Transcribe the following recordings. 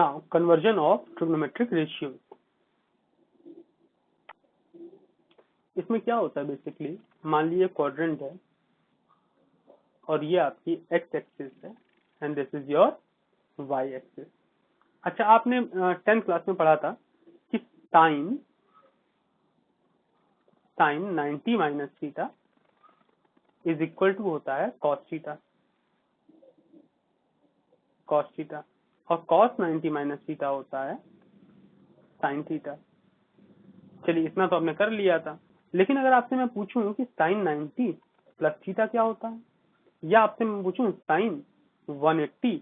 Now, conversion of trigonometric ratios. इसमें क्या होता है बेसिकली, मान लीजिए क्वाड्रेंट है और ये आपकी एक्स एक्सिस है and this is your y axis. अच्छा, आपने 10th क्लास में पढ़ा था कि sine 90 minus theta is equal to होता है कॉस थीटा और कॉस 90 माइनस थीटा होता है साइन थीटा। चलिए, इतना तो आपने कर लिया था, लेकिन अगर आपसे मैं पूछूं कि साइन 90 प्लस थीटा क्या होता है, या आपसे मैं पूछूं साइन 180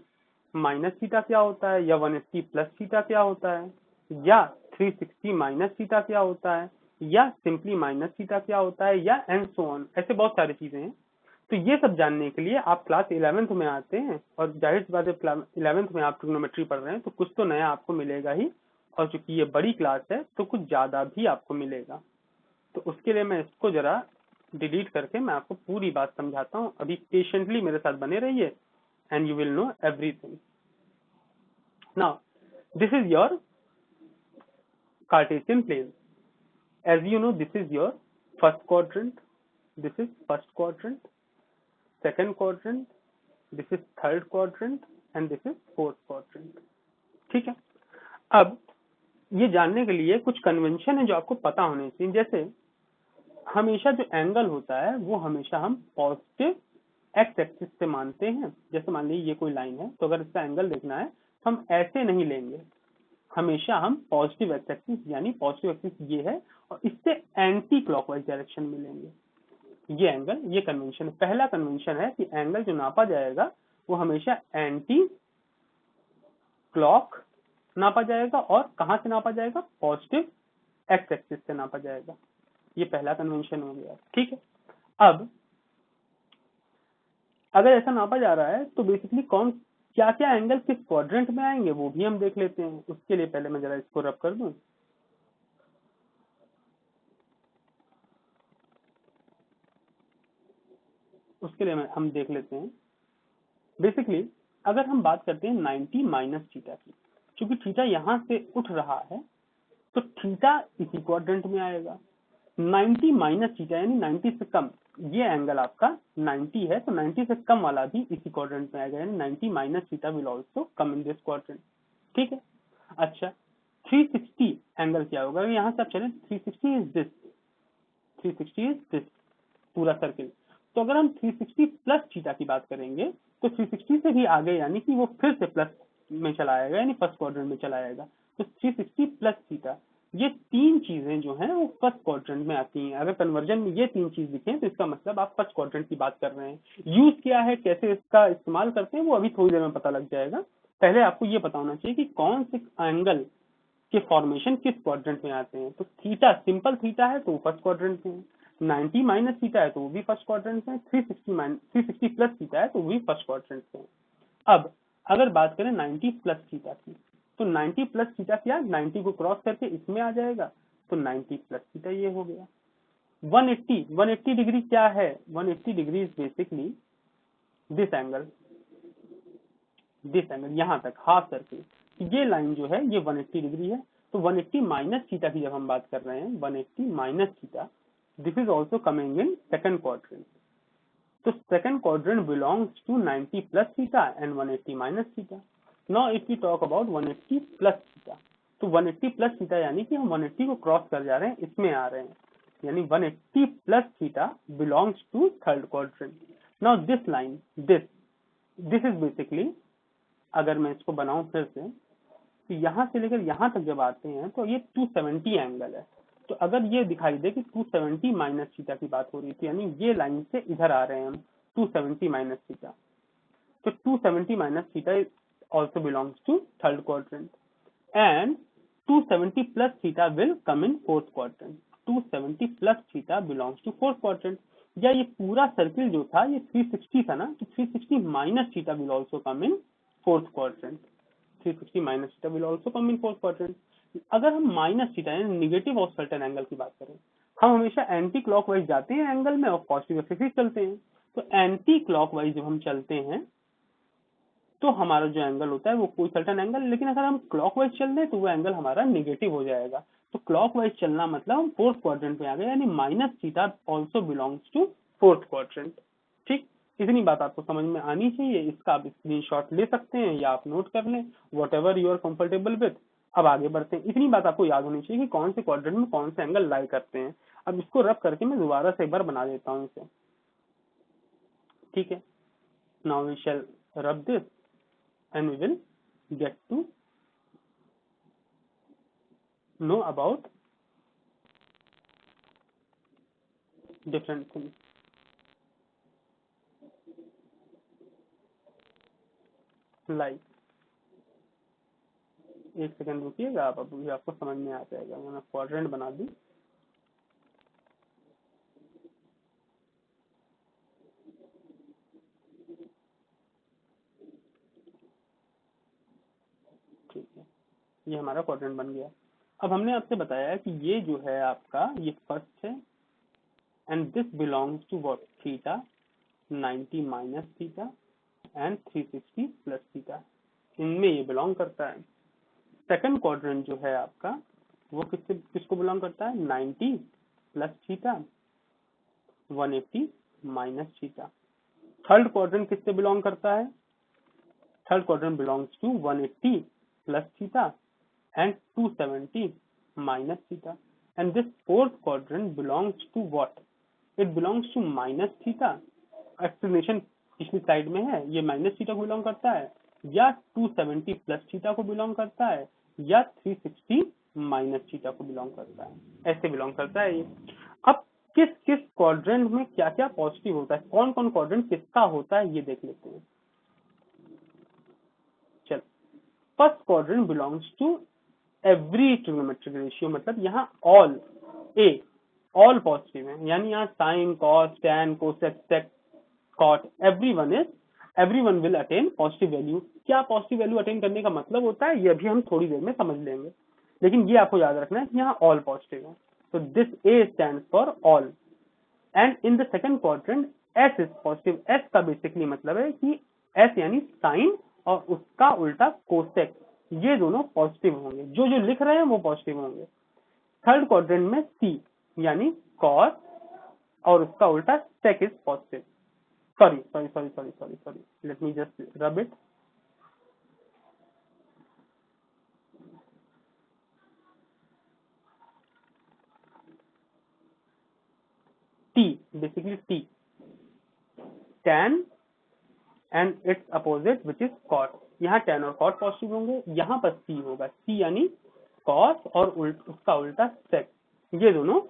माइनस थीटा क्या होता है, या 180 प्लस थीटा क्या होता है, या 360 माइनस थीटा क्या होता है, या सिंपली माइनस थीटा क्या होता है, या एंड सो ऑन, ऐसे बहुत सारी चीजें हैं। तो ये सब जानने के लिए आप क्लास 11th में आते हैं, और जाहिर सी बात है 11th में आप ट्रिग्नोमेट्री पढ़ रहे हैं तो कुछ तो नया आपको मिलेगा ही, और चूंकि ये बड़ी क्लास है तो कुछ ज्यादा भी आपको मिलेगा। तो उसके लिए मैं इसको जरा डिलीट करके मैं आपको पूरी बात समझाता हूँ। अभी पेशेंटली मेरे साथ बने रहिए and you will know everything. Now this is your Cartesian plane. As you know, this is your first quadrant, this is first quadrant, second quadrant, this is third quadrant and this is fourth quadrant. ठीक है, अब ये जानने के लिए कुछ convention है जो आपको पता होने चाहिए। जैसे हमेशा जो एंगल होता है वो हमेशा हम पॉजिटिव एक्स एक्सिस से मानते हैं। जैसे मान लीजिए ये कोई लाइन है, तो अगर इसका एंगल देखना है तो हम ऐसे नहीं लेंगे, हमेशा हम पॉजिटिव एक्स एक्सिस यानी पॉजिटिव एक्सिस ये है और इससे एंटी क्लॉकवाइज डायरेक्शन में लेंगे ये एंगल। ये कन्वेंशन, पहला कन्वेंशन है कि एंगल जो नापा जाएगा वो हमेशा एंटी क्लॉक नापा जाएगा, और कहां से नापा जाएगा, पॉजिटिव एक्स एक्सिस से नापा जाएगा। ये पहला कन्वेंशन हो गया। ठीक है, अब अगर ऐसा नापा जा रहा है तो बेसिकली कौन क्या क्या एंगल किस क्वाड्रेंट में आएंगे वो भी हम देख लेते हैं। उसके लिए पहले मैं जरा इसको रब कर दूं। उसके लिए हम देख लेते हैं। बेसिकली अगर हम बात करते हैं 90 माइनस थीटा की, क्योंकि थीटा यहां से उठ रहा है तो थीटा इसी क्वाड्रेंट में आएगा। 90 माइनस थीटा यानी 90 से कम, ये एंगल आपका 90 है तो 90 से कम वाला भी इसी क्वाड्रेंट में आएगा, यानी 90 minus theta will also come in this quadrant. ठीक है, अच्छा 360 एंगल क्या होगा, यहाँ से आप चलें 360 इज दिस, 360 इज दिस पूरा सर्किल। तो अगर हम 360 प्लस थीटा की बात करेंगे तो 360 से भी आगे, यानी कि वो फिर से प्लस में चला आएगा, यानी फर्स्ट क्वाड्रेंट में चला आएगा। तो 360 प्लस थीटा, ये तीन चीजें जो हैं वो फर्स्ट क्वाड्रेंट में आती हैं। अगर कन्वर्जन में ये तीन चीज दिखे तो इसका मतलब आप फर्स्ट क्वाड्रेंट की बात कर रहे हैं। यूज क्या है, कैसे इसका इस्तेमाल करते हैं, वो अभी थोड़ी देर में पता लग जाएगा। पहले आपको ये पता होना चाहिए कि कौन से एंगल के फॉर्मेशन किस क्वाड्रेंट में आते हैं। तो थीटा, सिंपल थीटा है तो वो फर्स्ट क्वाड्रेंट में है, 90 माइनस थीटा है तो वो भी फर्स्ट क्वाड्रेंट में, 360 प्लस थीटा है तो वो भी फर्स्ट क्वाड्रेंट में। अब अगर बात करें 90 प्लस थीटा की, तो 90 प्लस थीटा क्या, 90 को क्रॉस करके इसमें आ जाएगा, तो 90 प्लस थीटा ये हो गया। 180 डिग्री क्या है, 180 degree is basically this angle यहाँ तक हाफ सर्किल, ये लाइन जो है ये 180 डिग्री है। तो 180 माइनस थीटा की जब हम बात कर रहे हैं, 180 minus theta, this is also coming in second quadrant. तो second quadrant belongs to 90 plus theta and 180 minus theta. Now if we talk about 180 plus theta, तो 180 प्लस थीटा यानी कि हम 180 को क्रॉस कर जा रहे हैं, इसमें आ रहे हैं, यानी 180 plus theta belongs to third quadrant. Now this line, this is basically, अगर मैं इसको बनाऊं फिर से, तो यहां से लेकर यहां तक जब आते हैं तो ये 270 एंगल है। तो अगर ये दिखाई दे कि 270 माइनस थीटा की बात हो रही थी, यानी ये लाइन से इधर आ रहे हैं हम 270 माइनस थीटा, तो 270 minus theta also belongs to third quadrant and 270 plus theta will come in fourth quadrant. 270 plus theta belongs to fourth quadrant. या ये पूरा सर्किल जो था ये 360 था ना, तो 360 minus theta will also come in fourth quadrant. 360 minus theta will also come in fourth quadrant. अगर हम माइनस थीटा यानी निगेटिव ऑफ सर्टेन एंगल की बात करें, हम हमेशा एंटी क्लॉकवाइज जाते हैं एंगल में और पॉजिटिव एक्सिस चलते हैं। तो एंटी क्लॉकवाइज जब हम चलते हैं तो हमारा जो एंगल होता है वो कोई सर्टेन एंगल, लेकिन अगर हम क्लॉकवाइज चल रहे हैं तो वो एंगल हमारा नेगेटिव हो जाएगा। तो क्लॉकवाइज चलना मतलब हम फोर्थ क्वाड्रेंट में आ गए, यानी minus theta also belongs to fourth quadrant. ठीक, इतनी बात आपको समझ में आनी चाहिए। इसका आप स्क्रीनशॉट ले सकते हैं या आप नोट कर लें, whatever you are comfortable with. अब आगे बढ़ते हैं। इतनी बात आपको याद होनी चाहिए कि कौन से क्वाड्रेंट में कौन से एंगल लाई करते हैं। अब इसको रब करके मैं दोबारा से एक बार बना देता हूँ इसे। ठीक है, now we shall rub this and we will get to know about different things. Like, एक सेकंड रुकिएगा आप, अभी आपको समझ में आ जाएगा। मैंने क्वाड्रेंट बना दी। ठीक है, ये हमारा क्वाड्रेंट बन गया। अब हमने आपसे बताया कि ये जो है आपका, ये फर्स्ट है, and this belongs to what, theta, 90 minus theta and 360 plus theta, इनमें ये बिलोंग करता है। सेकंड क्वाड्रेंट जो है आपका, वो किसको बिलोंग करता है, 90 plus theta, 180 minus theta. Third quadrant किससे बिलोंग करता है, third quadrant belongs to 180 plus theta and 270 minus theta. And this fourth quadrant belongs to what, it belongs to minus theta. Explanation पिछली स्लाइड में है, ये minus theta को belong करता है, या 270 प्लस थीटा को बिलोंग करता है, या 360 माइनस थीटा को बिलोंग करता है। ऐसे बिलोंग करता है ये। अब किस किस क्वाड्रेंट में क्या क्या पॉजिटिव होता है, कौन कौन क्वाड्रेंट किसका होता है, ये देख लेते हैं। चल, first quadrant belongs to every trigonometric ratio, मतलब यहाँ ऑल पॉजिटिव है, यानी यहाँ sine, cos, tan, cosec, sec, cot, everyone will attain positive value. क्या पॉजिटिव वैल्यू अटेन करने का मतलब होता है, ये अभी हम थोड़ी देर में समझ लेंगे, लेकिन ये आपको याद रखना है कि यहाँ ऑल पॉजिटिव है। तो this A stands for all. And in the second quadrant S is positive. S का बेसिकली मतलब है कि एस यानी साइन और उसका उल्टा कोसेक, ये दोनों पॉजिटिव होंगे, जो जो लिख रहे हैं वो पॉजिटिव होंगे। थर्ड क्वाड्रेंट में सी यानी कॉस और उसका उल्टा sec is positive. sorry, let me just rub it. T, basically T, tan and its opposite which is cot। यहाँ tan और cot पॉजिटिव होंगे, यहाँ पर C होगा, C यानी cos और उसका उल्टा sec, ये दोनों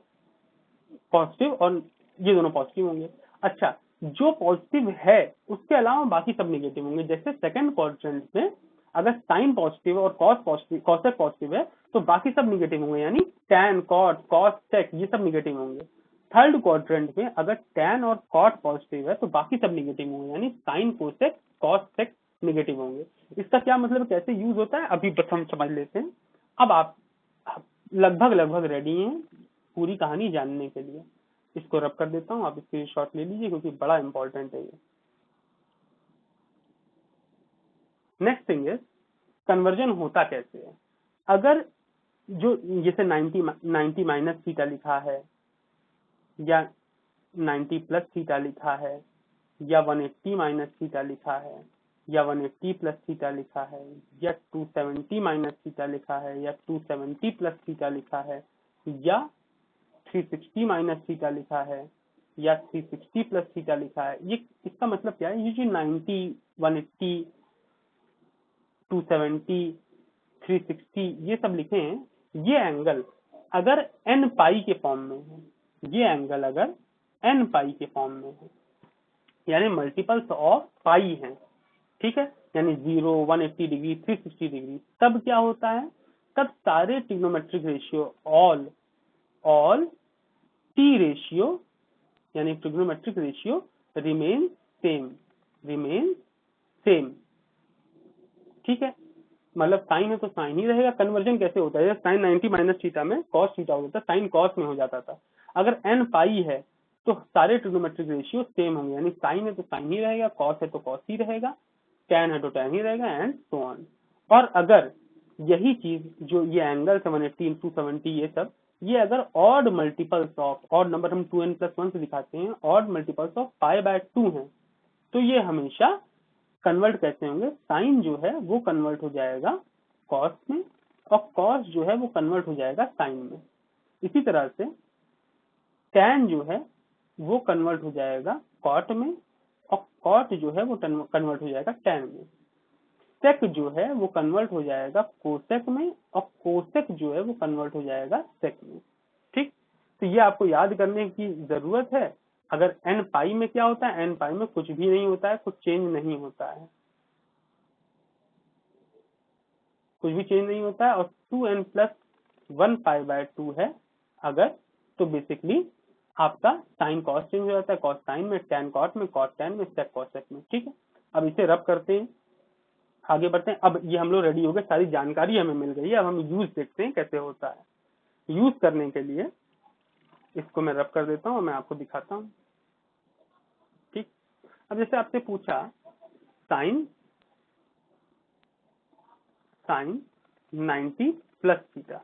पॉजिटिव और ये दोनों पॉजिटिव होंगे। अच्छा, जो पॉजिटिव है उसके अलावा बाकी सब नेगेटिव होंगे। जैसे सेकंड क्वाड्रेंट में अगर साइन पॉजिटिव और कॉस पॉजिटिव, कॉसेक पॉजिटिव है तो बाकी सब नेगेटिव होंगे, यानी टैन, कॉट, कॉस, सेक, ये सब नेगेटिव होंगे। थर्ड क्वाड्रेंट में अगर टैन और कॉट पॉजिटिव है तो बाकी सब नेगेटिव होंगे, यानी साइन, कोसेक, कॉस, सेक नेगेटिव होंगे। इसका क्या मतलब, कैसे यूज होता है, अभी बस हम समझ लेते हैं। अब आप लगभग रेडी हैं पूरी कहानी जानने के लिए। इसको रब कर देता हूँ, आप इसके शॉट ले लीजिए क्योंकि बड़ा इंपॉर्टेंट है ये। नेक्स्ट थिंग इज कन्वर्जन होता कैसे है। अगर जो जैसे 90 माइनस थीटा लिखा है, या 90 प्लस थीटा लिखा है, या 180 माइनस थीटा लिखा है, या 180 प्लस थीटा लिखा है, या 270 माइनस थीटा लिखा है, या 270 प्लस थीटा लिखा है, या 360 माइनस थीटा लिखा है, या 360 प्लस थीटा लिखा है। ये इसका मतलब क्या है, ये जो 90, 180, 270, 360 ये सब लिखे हैं, ये एंगल अगर n पाई के फॉर्म में है, ये एंगल अगर n पाई के फॉर्म में है, यानी मल्टीपल्स ऑफ पाई है, ठीक है, यानी 0, 180 डिग्री, 360 डिग्री, तब क्या होता है, तब सारे trigonometric ratio all T ratio यानी ट्रिग्नोमेट्रिक रेशियो रिमेन सेम, ठीक है। मतलब साइन है तो साइन ही रहेगा। कन्वर्जन कैसे होता है, साइन 90 माइनस थीटा में कॉस थीटा हो जाता, साइन कॉस में हो जाता था। अगर n पाई है तो सारे ट्रिग्नोमेट्रिक रेशियो सेम होंगे, यानी साइन है तो साइन ही रहेगा, कॉस है तो कॉस ही रहेगा, tan है तो tan ही रहेगा एंड सो ऑन। और अगर यही चीज जो ये एंगल 180 into 270 ये सब, ये अगर odd multiples of, odd number हम 2n+1 से दिखाते हैं, ऑड मल्टीपल्स ऑफ π/2 हैं, तो ये हमेशा कन्वर्ट कैसे होंगे, साइन जो है वो कन्वर्ट हो जाएगा कॉस में और कॉस जो है वो कन्वर्ट हो जाएगा साइन में। इसी तरह से tan जो है वो कन्वर्ट हो जाएगा कॉट में और कॉट जो है वो कन्वर्ट हो जाएगा tan में। सेक जो है वो कन्वर्ट हो जाएगा कोसेक में और कोसेक जो है वो कन्वर्ट हो जाएगा सेक में। ठीक, तो ये आपको याद करने की जरूरत है। अगर n पाई में क्या होता है, n पाई में कुछ भी नहीं होता है, कुछ चेंज नहीं होता है, कुछ भी चेंज नहीं होता है, और 2n+1 π/2 है अगर, तो बेसिकली आपका साइन कॉस चेंज हो जाता है, कॉस साइन में, टैन कॉट में, कॉट टैन में, सेक कॉसेक में। ठीक है, अब इसे रब करते हैं, आगे बढ़ते हैं। अब ये हम लोग रेडी हो गए, सारी जानकारी हमें मिल गई है, अब हम यूज देखते हैं कैसे होता है। यूज करने के लिए इसको मैं रब कर देता हूँ, मैं आपको दिखाता हूँ। ठीक, अब जैसे आपसे पूछा साइन 90 प्लस थीटा,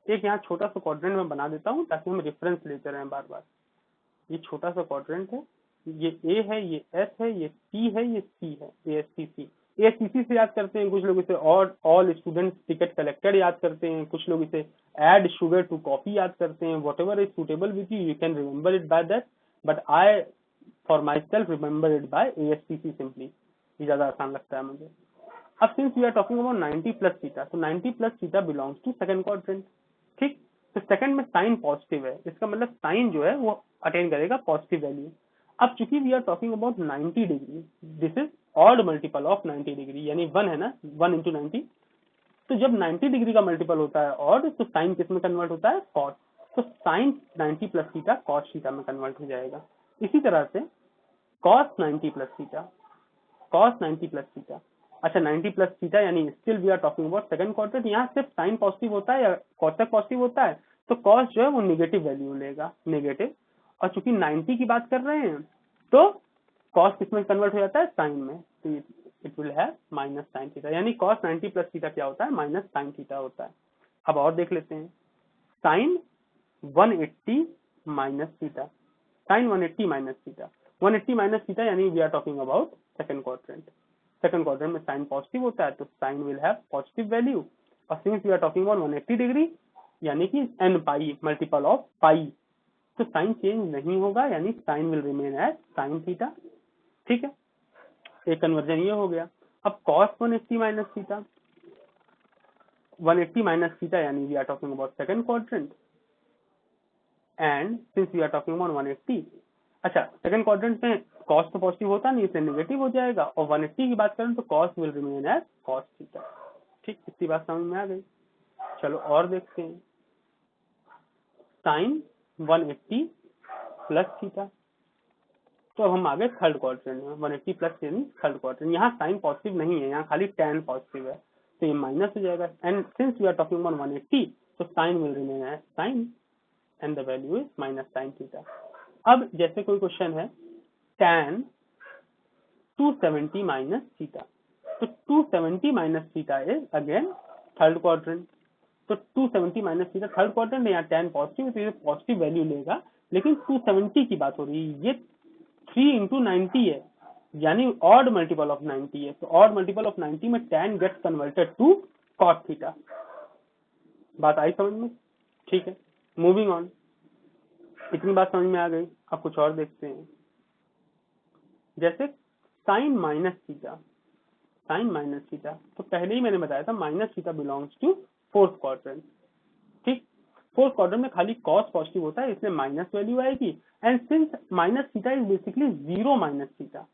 एक यहाँ छोटा सा क्वाड्रेंट में बना देता हूँ ताकि हम रेफरेंस लेते रहें बार बार। ये छोटा सा क्वाड्रेंट है, ये ए है, ये एस है, ये टी है, ये सी है, ASTC। ASTC से याद करते हैं कुछ लोग, इसे ऑल स्टूडेंट टिकट कलेक्टेड याद करते हैं, कुछ लोग इसे एड शुगर टू कॉफी याद करते हैं। Whatever is suitable with you, you can remember it by that, but I for myself remember it by ASTC simply, ये ज्यादा आसान लगता है मुझे। अब since we are talking about 90 plus theta, तो 90 plus theta belongs to second quadrant. ठीक, तो सेकंड में साइन पॉजिटिव है, इसका मतलब साइन जो है वो अटेन करेगा पॉजिटिव वैल्यू। अब चूंकि we are talking about 90 degree, this is odd multiple of 90 degree, यानी 1 है ना, 1 into 90, तो जब 90 डिग्री का मल्टीपल होता है ऑड, तो साइन किस में कन्वर्ट होता है, कॉस, तो sine 90 plus theta cos theta में कन्वर्ट हो जाएगा। इसी तरह से cos 90 plus theta, cos 90 plus theta, अच्छा 90 प्लस थीटा यानी still we are talking about second quadrant, यहाँ सिर्फ साइन पॉजिटिव होता है या कॉसेक पॉजिटिव होता है, तो कॉस जो है वो नेगेटिव वैल्यू लेगा, नेगेटिव। और चूंकि 90 की बात कर रहे हैं तो कॉस किसमें कन्वर्ट हो जाता है, साइन में, तो it will have minus sine theta, यानी कॉस 90 प्लस थीटा क्या होता है, माइनस साइन थीटा होता है। अब और देख लेते हैं, sine 180 minus theta, sine 180 minus theta, 180 minus theta यानी we are talking about second quadrant. Second quadrant में साइन पॉजिटिव होता है तो sine will have positive value, और since we are talking about 180 degree यानी कि n pi multiple of pi, तो sine change नहीं होगा, यानी sine will remain as sine theta. ठीक है, एक कन्वर्जन ये हो गया। अब cos 180 minus theta, 180 minus theta यानी we are talking about second quadrant, and since we are talking about 180, अच्छा सेकंड क्वाड्रेंट में cos तो पॉजिटिव होता नहीं, इसलिए नेगेटिव हो जाएगा, और 180 की बात करें तो cos will remain as cos theta. ठीक, इतनी बात समझ में आ गई। चलो और देखते हैं, साइन 180 प्लस थीटा, तो अब हम आ गए थर्ड क्वाड्रेंट में, 180 प्लस यानी थर्ड क्वाड्रेंट, यहाँ साइन पॉजिटिव नहीं है, यहाँ खाली tan पॉजिटिव है, तो ये माइनस हो जाएगा, and since we are talking about 180 तो sine will remain as sine and the value is minus sine theta. अब जैसे कोई क्वेश्चन है tan 270 माइनस थीटा, तो 270 minus theta is again third quadrant, तो 270 माइनस थीटा थर्ड क्वाड्रेंट, यहाँ tan positive तो ये पॉजिटिव वैल्यू लेगा, लेकिन 270 की बात हो रही है, ये 3 into 90 है, यानी ऑड मल्टीपल ऑफ 90 है, तो ऑड मल्टीपल ऑफ 90 में tan gets converted to cos theta. बात आई समझ में? ठीक है, मूविंग ऑन, इतनी बात समझ में आ गई। अब कुछ और देखते हैं, जैसे sine minus theta, sine minus theta, तो पहले ही मैंने बताया था minus theta belongs to fourth quadrant. ठीक, फोर्थ क्वाड्रेंट में खाली cos पॉजिटिव होता है, इसलिए माइनस वैल्यू आएगी, and since minus theta is basically 0 minus theta,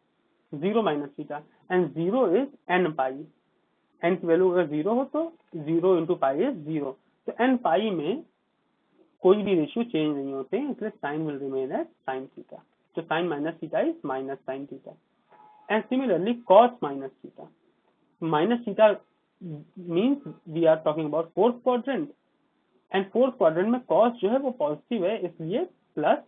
0 minus theta, and 0 is n pi, n की वैल्यू अगर 0 हो तो 0 into पाई इज 0, तो n पाई में कोई भी रेशियो चेंज नहीं होते हैं, इसलिए sine will remain as sine theta, तो sine minus theta is minus sine theta. And similarly cos minus theta, minus theta means we are talking about fourth quadrant, and fourth quadrant में cos जो है वो positive है, इसलिए plus,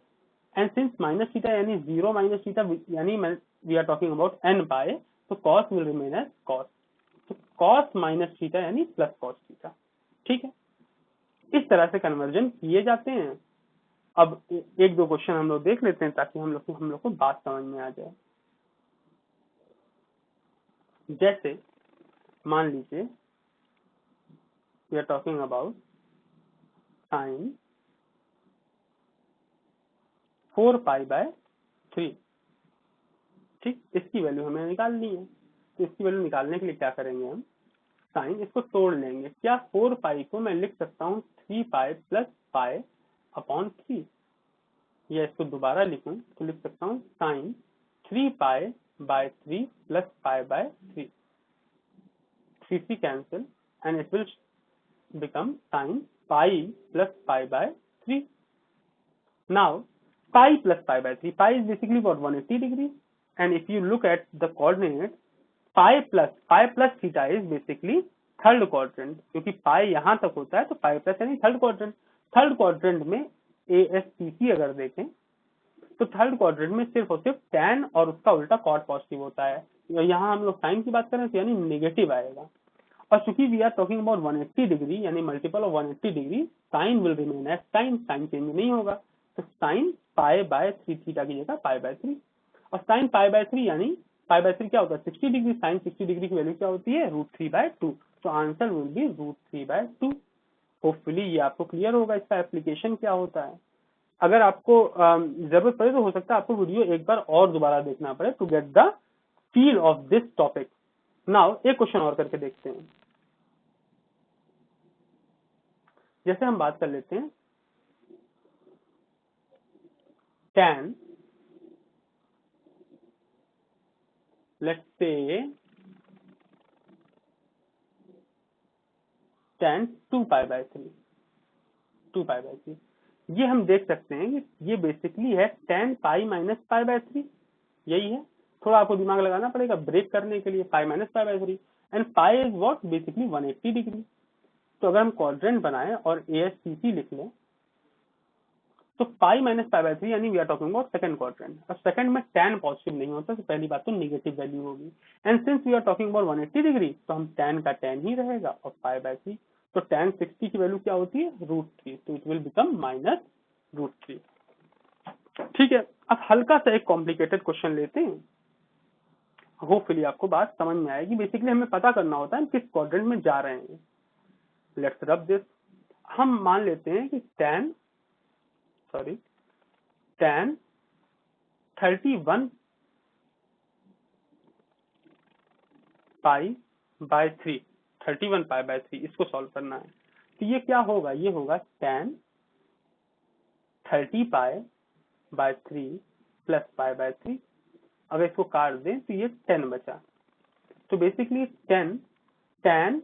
and since minus theta यानी 0 minus theta यानी we are talking about n pi, तो cos will remain as cos, तो cos माइनस थीटा यानी प्लस cos थीटा। ठीक है, इस तरह से कन्वर्जन किए जाते हैं। अब एक दो क्वेश्चन हम लोग देख लेते हैं ताकि हम लोग को बात समझ में आ जाए। जैसे मान लीजिए we are talking about sine 4π/3। ठीक, इसकी वैल्यू हमें निकालनी है, तो इसकी वैल्यू निकालने के लिए क्या करेंगे, हम साइन इसको तोड़ लेंगे। क्या 4π को मैं लिख सकता हूँ 3π + π/3, या इसको दोबारा लिखूं तो लिख सकता हूँ sign 3π/3 + π/3, 3 cancel and it will become sin pi + π/3. Now pi + π/3, pi is basically what, 180 degrees, and if you look at the coordinates, pi plus theta is basically third quadrant, क्योंकि पाई यहाँ तक होता है तो पाई प्लस यानी third quadrant. Third quadrant में ASTC अगर देखें तो थर्ड क्वाड्रेंट में सिर्फ और सिर्फ tan और उसका उल्टा कॉट पॉजिटिव होता है। यहाँ हम लोग साइन की बात करें तो यानी नेगेटिव आएगा, और चूंकि we are talking about 180 degree यानी multiple of 180 degree, sine will remain as sine, sine change नहीं होगा, तो साइन π/3 थीटा की जगह π/3, और साइन π/3 यानी π/3 क्या होता है 60 डिग्री, साइन 60 डिग्री की वैल्यू क्या होती है √3/2, तो आंसर विल बी √3/2। होपफुली ये आपको क्लियर होगा इसका एप्लीकेशन क्या होता है। अगर आपको जरूरत पड़े तो हो सकता है आपको वीडियो एक बार और दोबारा देखना पड़े to get the feel of this topic. Now एक क्वेश्चन और करके देखते हैं। जैसे हम बात कर लेते हैं tan, let's say tan 2π/3, ये हम देख सकते हैं कि ये बेसिकली है tan π - π/3, यही है। थोड़ा आपको दिमाग लगाना पड़ेगा ब्रेक करने के लिए, π - π/3 and pi is what basically 180 degree. तो अगर हम क्वाड्रेंट बनाएं और ASTC लिख लें तो पाई - π/3 यानी we are talking about second quadrant, और सेकंड में tan पॉजिटिव नहीं होता तो पहली बात तो नेगेटिव वैल्यू होगी, and since we are talking about 180 degree तो हम tan का tan ही रहेगा और π/3, तो tan 60 की वैल्यू क्या होती है √3, तो इट विल बिकम -√3। ठीक है, अब हल्का सा एक कॉम्प्लिकेटेड क्वेश्चन लेते हैं, होपफुली आपको बात समझ में आएगी। बेसिकली हमें पता करना होता है किस क्वाड्रेंट में जा रहे हैं। Let's rub this. हम मान लेते हैं कि tan 31 π/3, 31 π/3 इसको सॉल्व करना है, तो ये क्या होगा, ये होगा tan 30 π/3 + π/3। अगर इसको काट दें तो ये 10 बचा, तो बेसिकली 10 π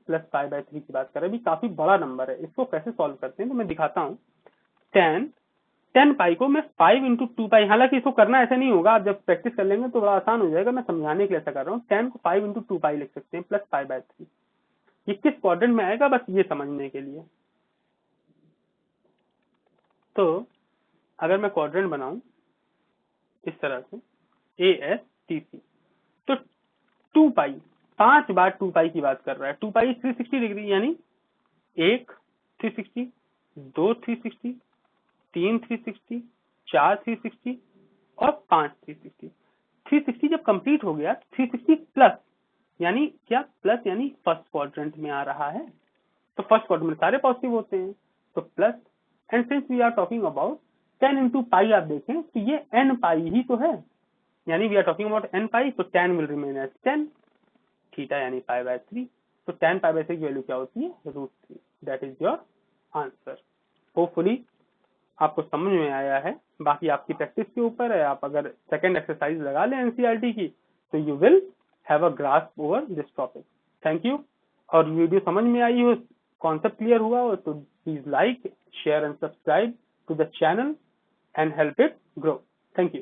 + π/3 की बात करें, अभी काफी बड़ा नंबर है। इसको कैसे सॉल्व करते हैं तो मैं दिखाता हूँ। tan 10 π को मैं 5 × 2π, हालांकि इसको करना ऐसे नहीं होगा, आप जब प्रैक्टिस कर लेंगे तो बड़ा आसान हो जाएगा, मैं समझाने के लिए ऐसा कर रहा हूँ। 10 को 5 × 2π लिख सकते हैं + π/3, ये किस क्वाड्रेंट में आएगा बस ये समझने के लिए। तो अगर मैं क्वाड्रेंट बनाऊं इस तरह से ASTC, तो 2π 5 बार 2π की बात कर रहा है, 2π 360 डिग्री यानी 1 360, 2 360, 3 360, 4 360 और 5 360। 360 जब कंप्लीट हो गया 360 प्लस यानी क्या, प्लस यानी फर्स्ट क्वाड्रेंट में आ रहा है, तो फर्स्ट क्वाड्रेंट में सारे पॉजिटिव होते हैं, तो plus, and since we are talking about 10 × π, आप देखें तो ये n π ही तो है, यानी we are talking about n π, तो tan will remain as 10, theta यानी π/3, तो tan π/3 की वैल्यू क्या होती है √3। That is your answer. Hopefully आपको समझ में आया है, बाकी आपकी प्रैक्टिस के ऊपर है। आप अगर सेकंड एक्सरसाइज लगा लें NCERT की तो you will have a grasp over this topic. Thank you. और वीडियो समझ में आई हो, कॉन्सेप्ट क्लियर हुआ हो तो please like, share and subscribe to the channel and help it grow. Thank you.